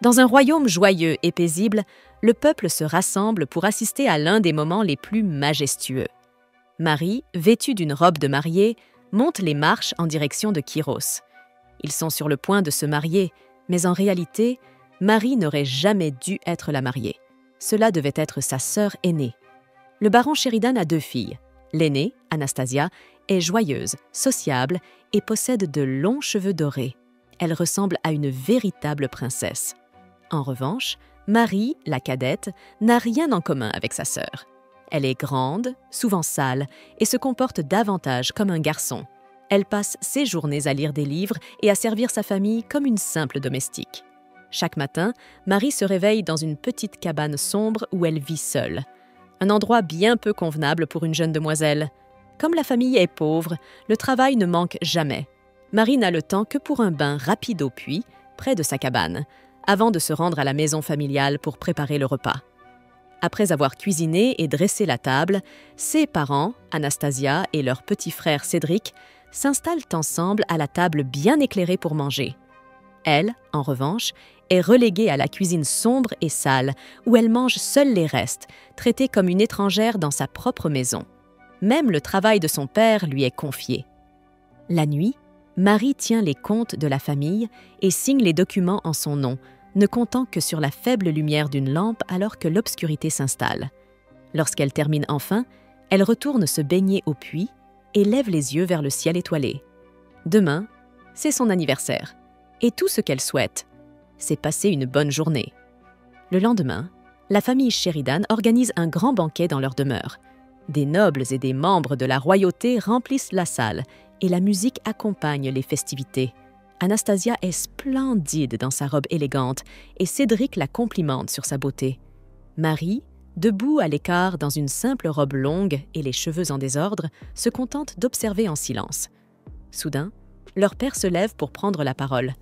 Dans un royaume joyeux et paisible, le peuple se rassemble pour assister à l'un des moments les plus majestueux. Marie, vêtue d'une robe de mariée, monte les marches en direction de Kyros. Ils sont sur le point de se marier, mais en réalité, Marie n'aurait jamais dû être la mariée. Cela devait être sa sœur aînée. Le baron Sheridan a 2 filles. L'aînée, Anastasia, est joyeuse, sociable et possède de longs cheveux dorés. Elle ressemble à une véritable princesse. En revanche, Marie, la cadette, n'a rien en commun avec sa sœur. Elle est grande, souvent sale, et se comporte davantage comme un garçon. Elle passe ses journées à lire des livres et à servir sa famille comme une simple domestique. Chaque matin, Marie se réveille dans une petite cabane sombre où elle vit seule. Un endroit bien peu convenable pour une jeune demoiselle. Comme la famille est pauvre, le travail ne manque jamais. Marie n'a le temps que pour un bain rapide au puits, près de sa cabane, avant de se rendre à la maison familiale pour préparer le repas. Après avoir cuisiné et dressé la table, ses parents, Anastasia et leur petit frère Cédric, s'installent ensemble à la table bien éclairée pour manger. Elle, en revanche, est reléguée à la cuisine sombre et sale, où elle mange seule les restes, traitée comme une étrangère dans sa propre maison. Même le travail de son père lui est confié. La nuit, Marie tient les comptes de la famille et signe les documents en son nom, ne comptant que sur la faible lumière d'une lampe alors que l'obscurité s'installe. Lorsqu'elle termine enfin, elle retourne se baigner au puits et lève les yeux vers le ciel étoilé. Demain, c'est son anniversaire, et tout ce qu'elle souhaite, c'est passer une bonne journée. Le lendemain, la famille Sheridan organise un grand banquet dans leur demeure. Des nobles et des membres de la royauté remplissent la salle et la musique accompagne les festivités. Anastasia est splendide dans sa robe élégante et Cédric la complimente sur sa beauté. Marie, debout à l'écart dans une simple robe longue et les cheveux en désordre, se contente d'observer en silence. Soudain, leur père se lève pour prendre la parole.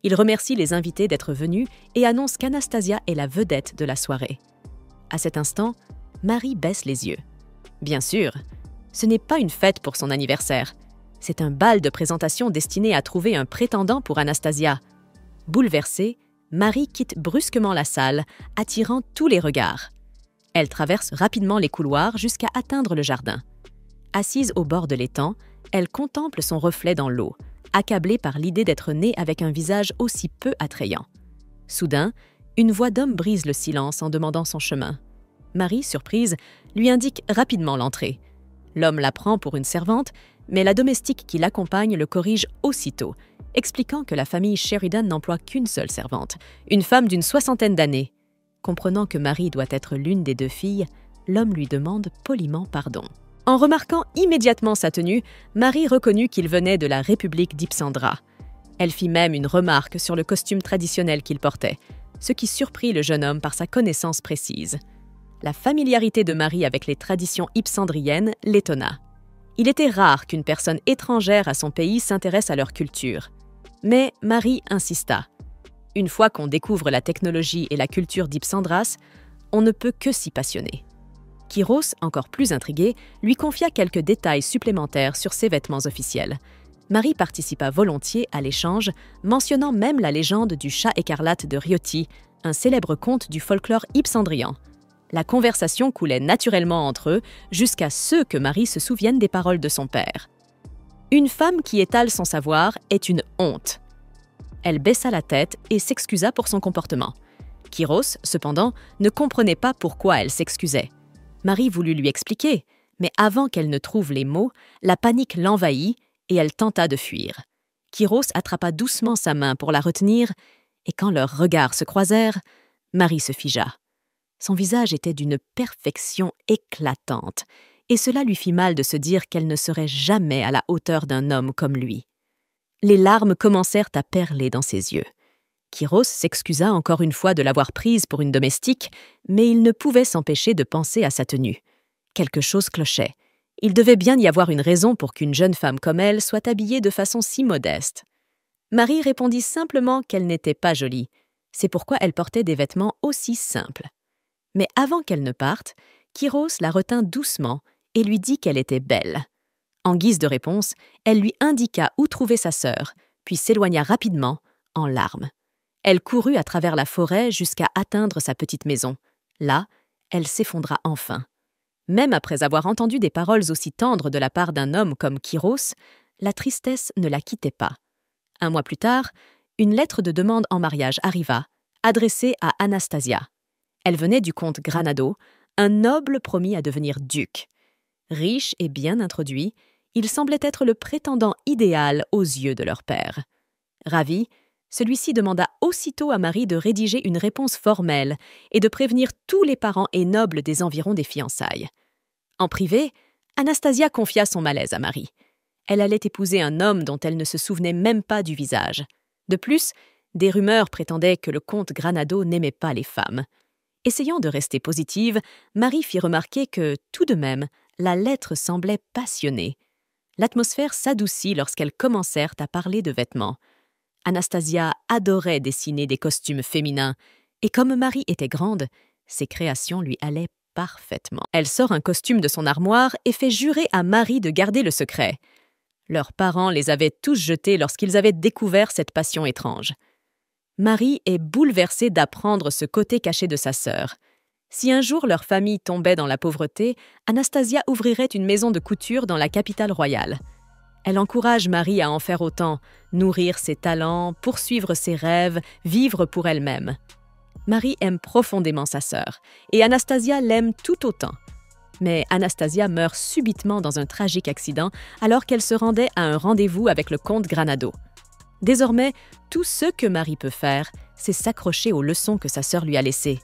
Il remercie les invités d'être venus et annonce qu'Anastasia est la vedette de la soirée. À cet instant, Marie baisse les yeux. Bien sûr, ce n'est pas une fête pour son anniversaire. C'est un bal de présentation destiné à trouver un prétendant pour Anastasia. Bouleversée, Marie quitte brusquement la salle, attirant tous les regards. Elle traverse rapidement les couloirs jusqu'à atteindre le jardin. Assise au bord de l'étang, elle contemple son reflet dans l'eau, accablée par l'idée d'être née avec un visage aussi peu attrayant. Soudain, une voix d'homme brise le silence en demandant son chemin. Marie, surprise, lui indique rapidement l'entrée. L'homme la prend pour une servante, mais la domestique qui l'accompagne le corrige aussitôt, expliquant que la famille Sheridan n'emploie qu'une seule servante, une femme d'une 60aine d'années. Comprenant que Marie doit être l'une des 2 filles, l'homme lui demande poliment pardon. En remarquant immédiatement sa tenue, Marie reconnut qu'il venait de la République d'Ipsandra. Elle fit même une remarque sur le costume traditionnel qu'il portait, ce qui surprit le jeune homme par sa connaissance précise. La familiarité de Marie avec les traditions ipsandriennes l'étonna. Il était rare qu'une personne étrangère à son pays s'intéresse à leur culture. Mais Marie insista. Une fois qu'on découvre la technologie et la culture d'Ipsandras, on ne peut que s'y passionner. Kyros, encore plus intrigué, lui confia quelques détails supplémentaires sur ses vêtements officiels. Marie participa volontiers à l'échange, mentionnant même la légende du chat écarlate de Rioti, un célèbre conte du folklore ipsandrien. La conversation coulait naturellement entre eux, jusqu'à ce que Marie se souvienne des paroles de son père. Une femme qui étale son savoir est une honte. Elle baissa la tête et s'excusa pour son comportement. Kyros, cependant, ne comprenait pas pourquoi elle s'excusait. Marie voulut lui expliquer, mais avant qu'elle ne trouve les mots, la panique l'envahit et elle tenta de fuir. Kyros attrapa doucement sa main pour la retenir, et quand leurs regards se croisèrent, Marie se figea. Son visage était d'une perfection éclatante, et cela lui fit mal de se dire qu'elle ne serait jamais à la hauteur d'un homme comme lui. Les larmes commencèrent à perler dans ses yeux. Kyros s'excusa encore une fois de l'avoir prise pour une domestique, mais il ne pouvait s'empêcher de penser à sa tenue. Quelque chose clochait. Il devait bien y avoir une raison pour qu'une jeune femme comme elle soit habillée de façon si modeste. Marie répondit simplement qu'elle n'était pas jolie. C'est pourquoi elle portait des vêtements aussi simples. Mais avant qu'elle ne parte, Kyros la retint doucement et lui dit qu'elle était belle. En guise de réponse, elle lui indiqua où trouver sa sœur, puis s'éloigna rapidement, en larmes. Elle courut à travers la forêt jusqu'à atteindre sa petite maison. Là, elle s'effondra enfin. Même après avoir entendu des paroles aussi tendres de la part d'un homme comme Chiros, la tristesse ne la quittait pas. Un mois plus tard, une lettre de demande en mariage arriva, adressée à Anastasia. Elle venait du comte Granado, un noble promis à devenir duc. Riche et bien introduit, il semblait être le prétendant idéal aux yeux de leur père. Ravi, celui-ci demanda aussitôt à Marie de rédiger une réponse formelle et de prévenir tous les parents et nobles des environs des fiançailles. En privé, Anastasia confia son malaise à Marie. Elle allait épouser un homme dont elle ne se souvenait même pas du visage. De plus, des rumeurs prétendaient que le comte Granado n'aimait pas les femmes. Essayant de rester positive, Marie fit remarquer que, tout de même, la lettre semblait passionnée. L'atmosphère s'adoucit lorsqu'elles commencèrent à parler de vêtements. Anastasia adorait dessiner des costumes féminins, et comme Marie était grande, ses créations lui allaient parfaitement. Elle sort un costume de son armoire et fait jurer à Marie de garder le secret. Leurs parents les avaient tous jetés lorsqu'ils avaient découvert cette passion étrange. Marie est bouleversée d'apprendre ce côté caché de sa sœur. Si un jour leur famille tombait dans la pauvreté, Anastasia ouvrirait une maison de couture dans la capitale royale. Elle encourage Marie à en faire autant, nourrir ses talents, poursuivre ses rêves, vivre pour elle-même. Marie aime profondément sa sœur, et Anastasia l'aime tout autant. Mais Anastasia meurt subitement dans un tragique accident alors qu'elle se rendait à un rendez-vous avec le comte Granado. Désormais, tout ce que Marie peut faire, c'est s'accrocher aux leçons que sa sœur lui a laissées.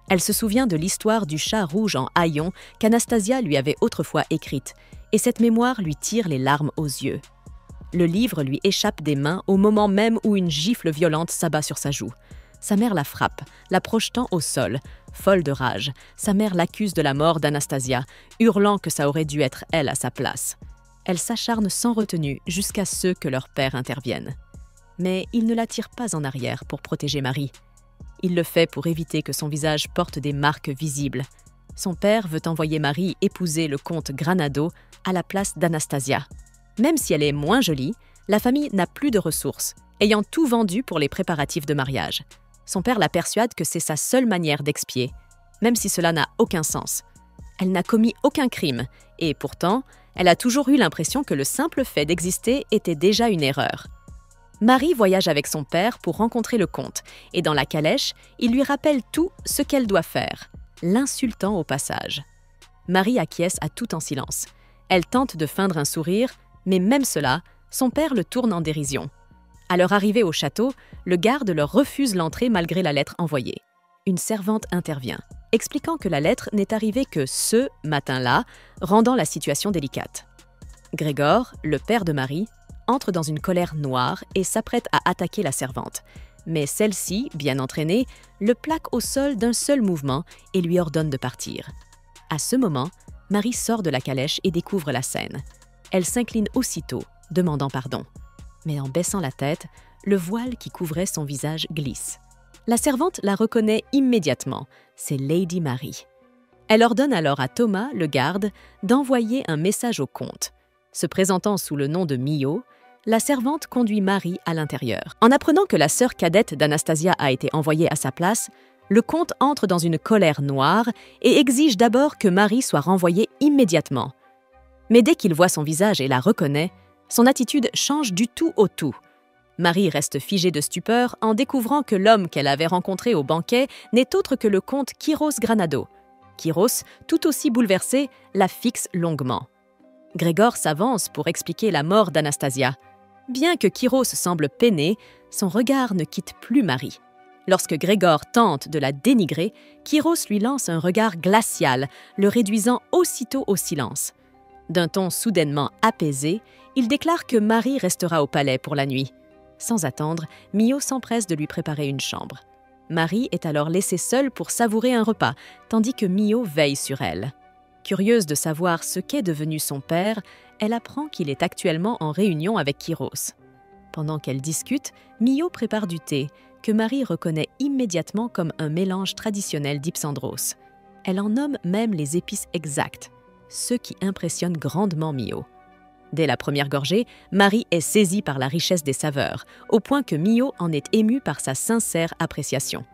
Elle se souvient de l'histoire du chat rouge en haillons qu'Anastasia lui avait autrefois écrite, et cette mémoire lui tire les larmes aux yeux. Le livre lui échappe des mains au moment même où une gifle violente s'abat sur sa joue. Sa mère la frappe, la projetant au sol. Folle de rage, sa mère l'accuse de la mort d'Anastasia, hurlant que ça aurait dû être elle à sa place. Elle s'acharne sans retenue jusqu'à ce que leur père intervienne. Mais il ne la tire pas en arrière pour protéger Marie. Il le fait pour éviter que son visage porte des marques visibles. Son père veut envoyer Marie épouser le comte Granado à la place d'Anastasia. Même si elle est moins jolie, la famille n'a plus de ressources, ayant tout vendu pour les préparatifs de mariage. Son père la persuade que c'est sa seule manière d'expier, même si cela n'a aucun sens. Elle n'a commis aucun crime, et pourtant, elle a toujours eu l'impression que le simple fait d'exister était déjà une erreur. Marie voyage avec son père pour rencontrer le comte, et dans la calèche, il lui rappelle tout ce qu'elle doit faire, l'insultant au passage. Marie acquiesce à tout en silence. Elle tente de feindre un sourire, mais même cela, son père le tourne en dérision. À leur arrivée au château, le garde leur refuse l'entrée malgré la lettre envoyée. Une servante intervient, expliquant que la lettre n'est arrivée que ce matin-là, rendant la situation délicate. Grégor, le père de Marie, entre dans une colère noire et s'apprête à attaquer la servante. Mais celle-ci, bien entraînée, le plaque au sol d'un seul mouvement et lui ordonne de partir. À ce moment, Marie sort de la calèche et découvre la scène. Elle s'incline aussitôt, demandant pardon. Mais en baissant la tête, le voile qui couvrait son visage glisse. La servante la reconnaît immédiatement, c'est Lady Marie. Elle ordonne alors à Thomas, le garde, d'envoyer un message au comte. Se présentant sous le nom de Mio, la servante conduit Marie à l'intérieur. En apprenant que la sœur cadette d'Anastasia a été envoyée à sa place, le comte entre dans une colère noire et exige d'abord que Marie soit renvoyée immédiatement. Mais dès qu'il voit son visage et la reconnaît, son attitude change du tout au tout. Marie reste figée de stupeur en découvrant que l'homme qu'elle avait rencontré au banquet n'est autre que le comte Chiros Granado. Chiros, tout aussi bouleversé, la fixe longuement. Grégor s'avance pour expliquer la mort d'Anastasia. Bien que Chiros semble peiné, son regard ne quitte plus Marie. Lorsque Grégor tente de la dénigrer, Chiros lui lance un regard glacial, le réduisant aussitôt au silence. D'un ton soudainement apaisé, il déclare que Marie restera au palais pour la nuit. Sans attendre, Mio s'empresse de lui préparer une chambre. Marie est alors laissée seule pour savourer un repas, tandis que Mio veille sur elle. Curieuse de savoir ce qu'est devenu son père, elle apprend qu'il est actuellement en réunion avec Chiros. Pendant qu'elle discute, Mio prépare du thé, que Marie reconnaît immédiatement comme un mélange traditionnel d'Ipsandros. Elle en nomme même les épices exactes, ce qui impressionne grandement Mio. Dès la première gorgée, Marie est saisie par la richesse des saveurs, au point que Mio en est ému par sa sincère appréciation.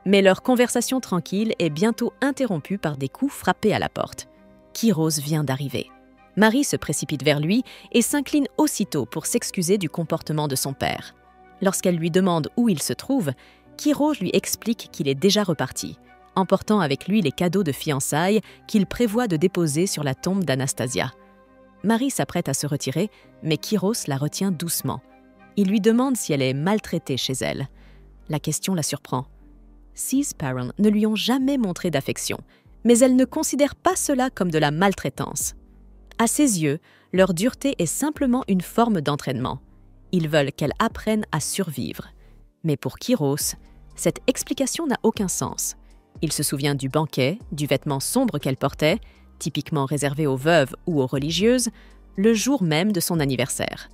Mais leur conversation tranquille est bientôt interrompue par des coups frappés à la porte. Kyros vient d'arriver. Marie se précipite vers lui et s'incline aussitôt pour s'excuser du comportement de son père. Lorsqu'elle lui demande où il se trouve, Kyros lui explique qu'il est déjà reparti, emportant avec lui les cadeaux de fiançailles qu'il prévoit de déposer sur la tombe d'Anastasia. Marie s'apprête à se retirer, mais Kyros la retient doucement. Il lui demande si elle est maltraitée chez elle. La question la surprend. Ses parents ne lui ont jamais montré d'affection, mais elle ne considère pas cela comme de la maltraitance. À ses yeux, leur dureté est simplement une forme d'entraînement. Ils veulent qu'elle apprenne à survivre. Mais pour Kyros, cette explication n'a aucun sens. Il se souvient du banquet, du vêtement sombre qu'elle portait, typiquement réservé aux veuves ou aux religieuses, le jour même de son anniversaire.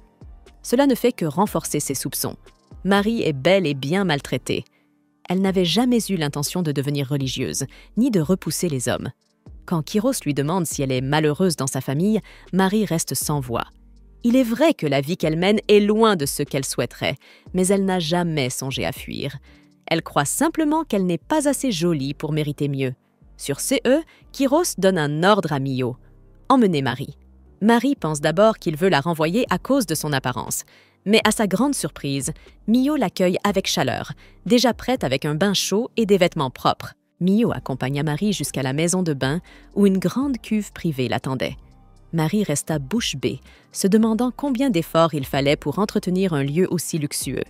Cela ne fait que renforcer ses soupçons. Marie est bel et bien maltraitée. Elle n'avait jamais eu l'intention de devenir religieuse, ni de repousser les hommes. Quand Kyros lui demande si elle est malheureuse dans sa famille, Marie reste sans voix. Il est vrai que la vie qu'elle mène est loin de ce qu'elle souhaiterait, mais elle n'a jamais songé à fuir. Elle croit simplement qu'elle n'est pas assez jolie pour mériter mieux. Sur ce, Kyros donne un ordre à Mio. Emmenez Marie. Marie pense d'abord qu'il veut la renvoyer à cause de son apparence. Mais à sa grande surprise, Mio l'accueille avec chaleur, déjà prête avec un bain chaud et des vêtements propres. Mio accompagna Marie jusqu'à la maison de bain où une grande cuve privée l'attendait. Marie resta bouche bée, se demandant combien d'efforts il fallait pour entretenir un lieu aussi luxueux.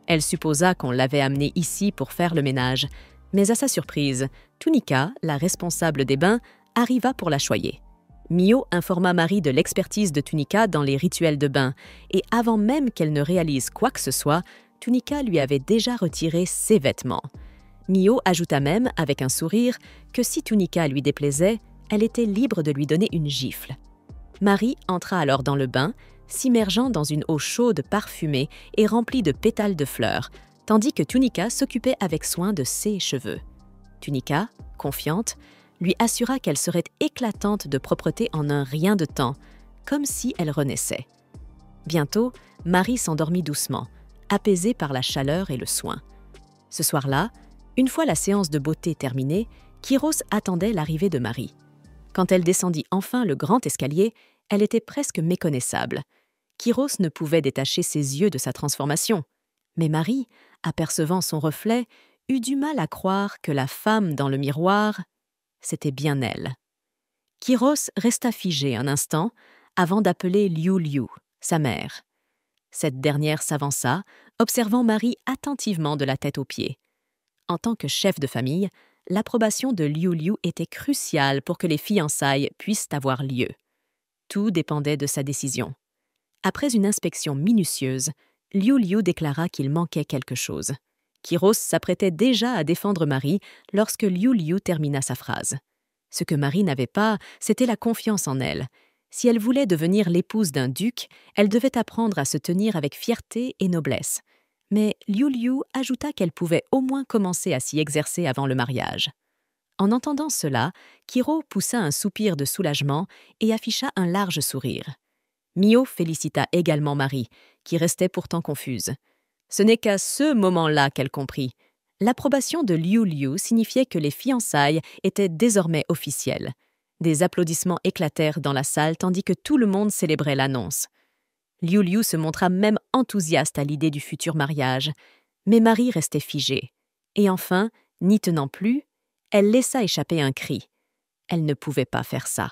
Elle supposa qu'on l'avait amenée ici pour faire le ménage, mais à sa surprise, Tunika, la responsable des bains, arriva pour la choyer. Mio informa Marie de l'expertise de Tunika dans les rituels de bain, et avant même qu'elle ne réalise quoi que ce soit, Tunika lui avait déjà retiré ses vêtements. Mio ajouta même, avec un sourire, que si Tunika lui déplaisait, elle était libre de lui donner une gifle. Marie entra alors dans le bain, s'immergeant dans une eau chaude parfumée et remplie de pétales de fleurs, tandis que Tunika s'occupait avec soin de ses cheveux. Tunika, confiante, lui assura qu'elle serait éclatante de propreté en un rien de temps, comme si elle renaissait. Bientôt, Marie s'endormit doucement, apaisée par la chaleur et le soin. Ce soir-là, une fois la séance de beauté terminée, Kyros attendait l'arrivée de Marie. Quand elle descendit enfin le grand escalier, elle était presque méconnaissable. Kyros ne pouvait détacher ses yeux de sa transformation. Mais Marie, apercevant son reflet, eut du mal à croire que la femme dans le miroir, c'était bien elle. Kyros resta figé un instant avant d'appeler Liu Liu, sa mère. Cette dernière s'avança, observant Marie attentivement de la tête aux pieds. En tant que chef de famille, l'approbation de Liu Liu était cruciale pour que les fiançailles puissent avoir lieu. Tout dépendait de sa décision. Après une inspection minutieuse, Liu Liu déclara qu'il manquait quelque chose. Kyros s'apprêtait déjà à défendre Marie lorsque Liu Liu termina sa phrase. Ce que Marie n'avait pas, c'était la confiance en elle. Si elle voulait devenir l'épouse d'un duc, elle devait apprendre à se tenir avec fierté et noblesse. Mais Liu Liu ajouta qu'elle pouvait au moins commencer à s'y exercer avant le mariage. En entendant cela, Kyros poussa un soupir de soulagement et afficha un large sourire. Mio félicita également Marie, qui restait pourtant confuse. Ce n'est qu'à ce moment-là qu'elle comprit. L'approbation de Liu Liu signifiait que les fiançailles étaient désormais officielles. Des applaudissements éclatèrent dans la salle tandis que tout le monde célébrait l'annonce. Liu Liu se montra même enthousiaste à l'idée du futur mariage, mais Marie restait figée. Et enfin, n'y tenant plus, elle laissa échapper un cri. Elle ne pouvait pas faire ça.